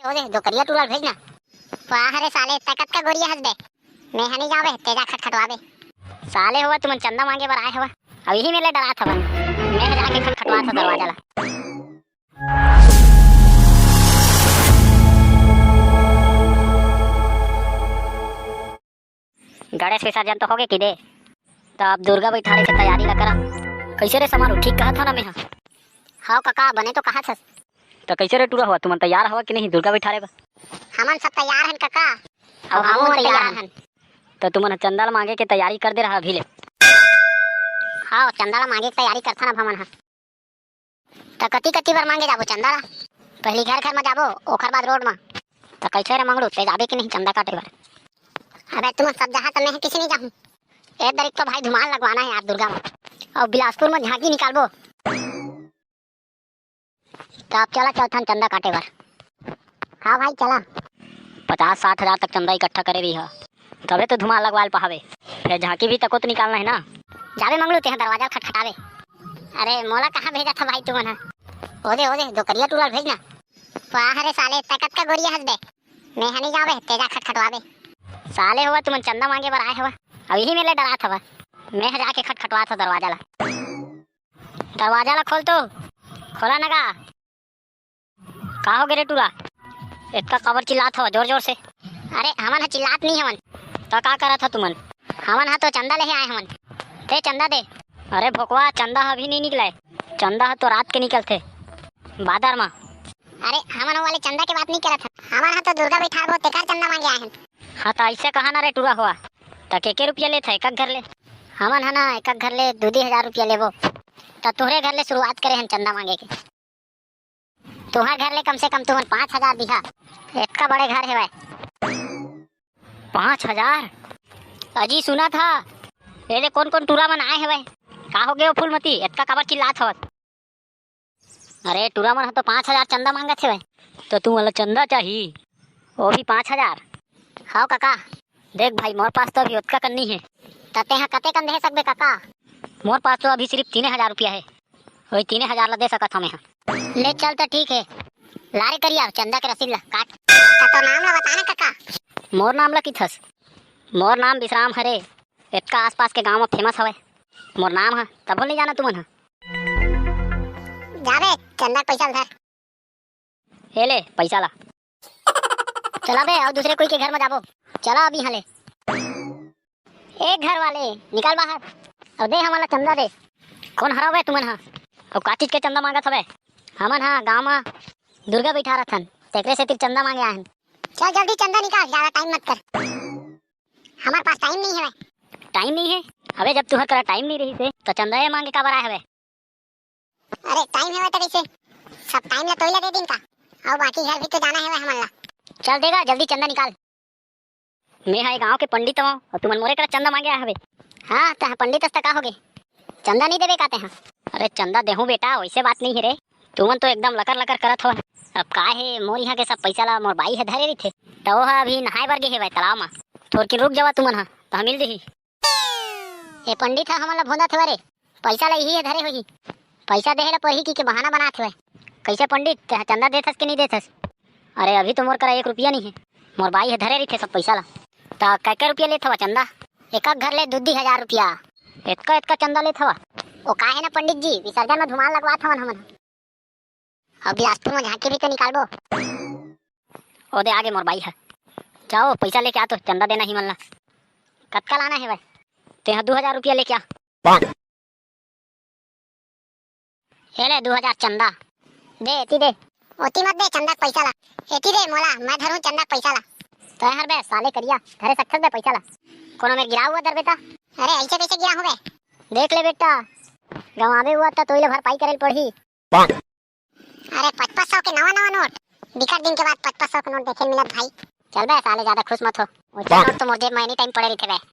ओरे दो करिया टूलाल भेजना वाह रे साले ताकत का गोरिया हंस बे मैं हनी जावे तेजा खटखटवावे साले हुआ तुमन चंदा मांगे बर आए हवा अब यही मेले डरात हवन मैं जाके खटखटवा था दरवाजा ला गणेश विसर्जन तो हो गए कि दे तो अब दुर्गा बैठारे की तैयारी ला करा कैसे रे समारोह ठीक कहा था ना मैं हाँ काका बने तो कहा था तो कैसे रे टूरा हुआ तुमन तैयार हुआ कि नहीं दुर्गा बैठारे बा हमन सब तैयार हन काका अब हम तैयार हन तो तुमन चंदा मांगे के तैयारी कर दे रहा अभी ले हाँ चंदा मांगे की तैयारी करथा ना हमन हा तो कति कति बार मांगे जाबो चंदा पहली घर घर में जाबो ओखर बाद रोड में तो कैसे रे मंगड़ू ते जाबे कि नहीं चंदा काटे बार अबे तुम सब जहाँ तो मैं किसी नहीं जाऊँ एक तारीख तो भाई धुमाल लगवाना है यार दुर्गा में और बिलासपुर में झांकी निकालबो तो आप चला चौथन चंदा काटे बार हाँ भाई चला 50-60 हजार तक चंदा इकट्ठा करे भी है तबे तो धुमाल लगवाल पावे फिर झांकी भी तको तो निकालना है ना जावे मंगलू ते दरवाजा खटखटावे अरे मोला कहाँ भेजा था भाई तुमन ओदे ओदे दो करिया टूलाल भेजना वाह रे साले ताकत का गोरिया हंस बे मैं हनी जावे तेजा खटखटवावे साले हुआ तुमन चंदा मांगे बर आए हवा अब यही मेले डरात हवा मैं जाके खटखटवा था दरवाजा ला खोल तो खोला नगा का हो रे टूला इतना कवर चिल्लात हो जोर जोर से अरे हमन चिल्लात नहीं हमन तो का करा था तुमन हमन तो चंदा ले आए हमन ते चंदा दे अरे भोकवा चंदा अभी नहीं निकला चंदा तो रात के निकलते बादर में अरे हमन वाले चंदा के बात नहीं करा था हमन तो दुर्गा बैठा गो तेकर चंदा मांगे आए हन हाँ तो ऐसे कहा ना रे टूरा हुआ तो के रुपया ले था एक घर ले हमन है ना एक घर ले 2,000 रुपया लेबो तो तोहरे घर ले शुरुआत करे हन चंदा मांगे के तोहर घर ले कम से कम तुमन 5,000 दिहा इतना बड़े घर है भाई 5,000 अजी सुना था ये कौन कौन टूरा मन आए है भाई का हो गए फूलमती इतना कबर चिल्लात हो अरे टूरा मन तो 5,000 चंदा मांगा थे भाई तो तू वाला चंदा चाहिए वो भी 5,000 हाँ काका देख भाई मोर पास तो अभी उतना करनी है तते हाँ कते कन दे सकबे काका मोर पास तो अभी सिर्फ 3,000 रुपया है वही 3,000 ला दे सकत हमें ले चल तो ठीक है लारे करिया चंदा के रसीद ला काट तो नाम ला बताना काका मोर नाम ला किथस मोर नाम विश्राम हरे इतना आसपास के गांव में फेमस हवे मोर नाम है तब नहीं जाना तुमन जावे चंदा पैसा धर हे ले पैसा ला चला बे और दूसरे कोई के घर में जाबो चला अभी हले एक घर वाले निकल बाहर और दे हमारा चंदा दे कौन हरा हुआ तुमन हा और का चीज के चंदा मांगा हवे हमन हाँ गाँव में दुर्गा बैठा रखन तेकरे से चंदा मांगे आए चल जल्दी चंदा निकाल ज्यादा टाइम मत कर हमारे पास टाइम नहीं है टाइम नहीं है अबे जब तुहर करा टाइम नहीं रही से तो चंदा ये मांगे का बरा हवे अरे टाइम है तो कैसे सब टाइम ला तो ही लगे दिन का और बाकी घर भी तो जाना है हमन ला चल देगा जल्दी चंदा निकाल मैं हाई गांव के पंडित हूं और तुमन मोरे करा चंदा मांगे हवे हाँ तो पंडित का हो गए चंदा नहीं देवे कहते हैं अरे चंदा देहूं बेटा वैसे बात नहीं है रे तुमन तो एकदम लकर लकर करत हो अब का है मोर यहाँ के सब पैसा ला मोर बाई है धरे रही थे तो वो अभी नहाए बर गए है तालाब में थोड़ की रुक जावा तुमन हा तो मिल दही ये पंडित है हमन ला भोंदा थे रे पैसा ला यही है धरे होही पैसा देहे ला पड़ही की के बहाना बनात हुए कैसे पंडित ते चंदा देथस कि नहीं देथस अरे अभी तो मोर करा 1 रुपया नहीं है मोर बाई है धरे रही थे सब पैसा ला तो क्या रुपया लेत हवा चंदा एक घर ले 2,000 रुपया इतना चंदा लेत हवा वो का है ना पंडित जी विसर्जन में धुमाल लगवा था हमन अब बिलासपुर में झांकी भी तो निकालबो ओदे आगे मोर बाई है जाओ पैसा लेके आ तो चंदा देना ही मल्ला कत्का लाना है भाई ते 2,000 रुपया लेके आ हे ले 2,000 चंदा दे एती दे ओती मत दे चंदा पैसा ला एती दे मोला मैं धरूं चंदा पैसा ला तो हर बे साले करिया धरे सक्सेस बे पैसा ला कोनो में गिरा हुआ दर बेटा अरे ऐसे कैसे गिरा हुआ देख ले बेटा गवावे हुआ तो तोइले भरपाई करे पड़ी अरे 500 के नवा नोट बिकर दिन के बाद 500 के नोट देखे मिलत भाई चल बे साले ज्यादा खुश मत हो वो नोट तो मुझे मैं एनी टाइम पड़े रही थे बे